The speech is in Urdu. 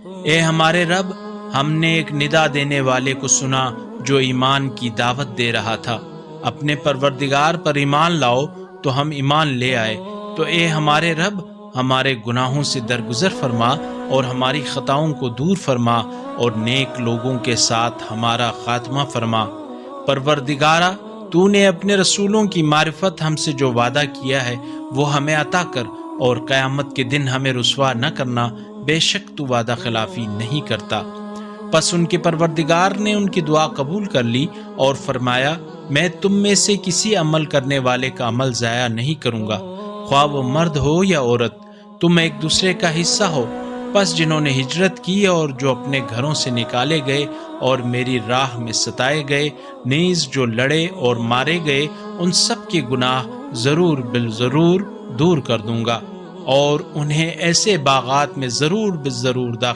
اے ہمارے رب، ہم نے ایک ندا دینے والے کو سنا جو ایمان کی دعوت دے رہا تھا، اپنے پروردگار پر ایمان لاؤ، تو ہم ایمان لے آئے۔ تو اے ہمارے رب، ہمارے گناہوں سے درگزر فرما اور ہماری خطاؤں کو دور فرما اور نیک لوگوں کے ساتھ ہمارا خاتمہ فرما۔ پروردگارا، تو نے اپنے رسولوں کی معرفت ہم سے جو وعدہ کیا ہے وہ ہمیں عطا کر، اور قیامت کے دن ہمیں رسوا نہ کرنا، بے شک تو وعدہ خلافی نہیں کرتا۔ پس ان کے پروردگار نے ان کی دعا قبول کر لی اور فرمایا، میں تم میں سے کسی عمل کرنے والے کا عمل ضائع نہیں کروں گا، خواہ وہ مرد ہو یا عورت، تم ایک دوسرے کا حصہ ہو۔ پس جنہوں نے ہجرت کی اور جو اپنے گھروں سے نکالے گئے اور میری راہ میں ستائے گئے، نیز جو لڑے اور مارے گئے، ان سب کے گناہ ضرور بالضرور دور کر دوں گا، اور انہیں ایسے باغات میں ضرور بالضرور داخل